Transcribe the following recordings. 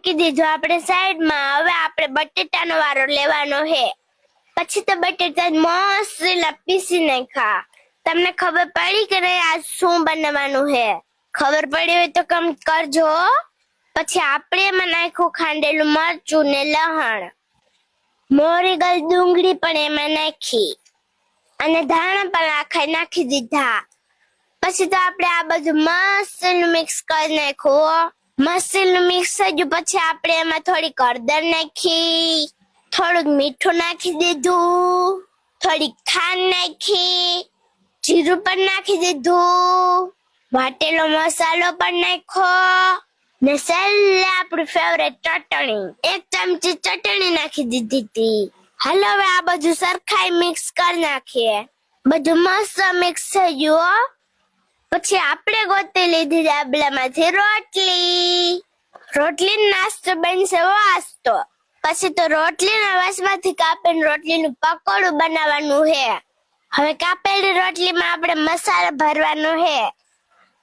મૂકી દીધું આપણે સાઈડમાં. હવે આપણે બટેટાનો વારો લેવાનો હે. પછી તો બટેટા મસ્ત પીસી નાખ્યા. તમને ખબર પડી કે નહીં આ શું બનાવવાનું હે? ખબર પડી હોય તો કમેન્ટ કરજો. પછી આપણે એમાં નાખ્યું ખાંડેલું મરચું ને લહણ, મોરી ગલ ડુંગળી પણ એમાં નાખી અને ધાણા પણ આખા નાખી દીધા. પછી તો આપણે આ બધું મસ્ત મિક્સ કરી નાખ્યું. મસ્ત મિક્સ થઈ ગયું પછી આપણે એમાં થોડીક હળદર નાખી, થોડુંક મીઠું નાખી દીધું, થોડીક ખાંડ નાખી, જીરું પણ નાખી દીધું, વાટેલો મસાલો પણ નાખ્યો ને છેલ્લે આપણી ફેવરેટ ચટણી, 1 ચમચી ચટણી નાખી દીધી હતી. હાલો હવે આ બધું સરખાઈ મિક્સ કરી નાખીએ. બધું મસ્ત મિક્સ થઈ ગયું. પછી આપણે ગોતી લીધી ડાબલામાંથી રોટલી નાસ્તો બનશે વાસ્તો. પછી તો રોટલીના વાસમાંથી કાપીને રોટલીનું પકોડું બનાવવાનું હે. હવે કાપેલી રોટલીમાં આપણે મસાલો ભરવાનો હે.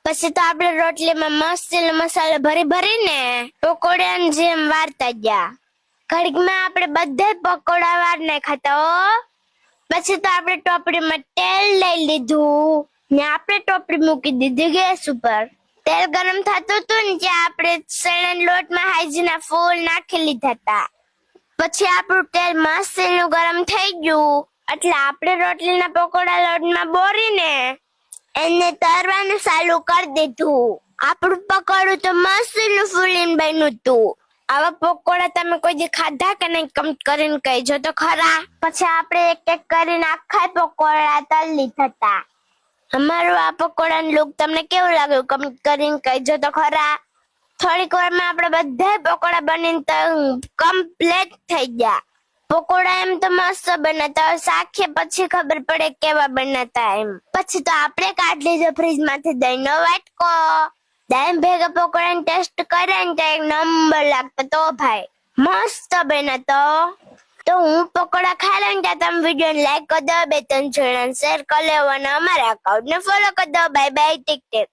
પછી તો આપણે રોટલીમાં મસ્ત મસાલો ભરીને પકોડાની જેમ વારતા ગયા. ઘડીકમાં આપણે બધા પકોડા વાર નાખ્યા. પછી તો આપણે ટોપડીમાં તેલ લઈ લીધું ને આપણે ટોપડી મૂકી દીધી ગેસ ઉપર. તેલ ગરમ થતું હતું ને ત્યાં આપણે ચણાના લોટમાં હાઈજીના ફૂલ નાખી લીધા હતા. પછી આપણું તેલ મસ્ત ગરમ થઈ ગયું એટલે આપણે રોટલીના પકોડા લોટમાં બોરીને એને તરવાનું ચાલુ કરી દીધું. આપણું પકોડું તો મસ્ત ફૂલીને બન્યું હતું. આવા પકોડા તમે કોઈ દી ખાધા કે નહીં કમેન્ટ કરીને કહેજો તો ખરા. પછી આપણે એક એક કરીને આખા પકોડા તળી લીધા હતા. અમારું આ પકોડાનું લુક તમને કેવું લાગ્યું કમેન્ટ કરીને કહેજો તો ખરા. થોડીક વારમાં આપણે બધા પકોડા બનીને કમ્પ્લીટ થઈ ગયા. પકોડા એમ તો મસ્ત બનાતા, શાખે પછી ખબર પડે કેવા બનાતા એમ. પછી તો આપણે કાઢી લીધો ફ્રીજમાંથી દહીંનો વાટકો. દહીં ભેગા પકોડાનો ટેસ્ટ કરે ને તો એક નંબર લાગતો તો ભાઈ મસ્ત બનાતો. તો હું પકોડા ખાઈ લઉં ત્યાં તમે વિડીયોને લાઈક કરી દો, 2-3 જણાને શેર કરી લેવો અને અમારા અકાઉન્ટને ફોલો કરી દો. Bye bye, tick tick.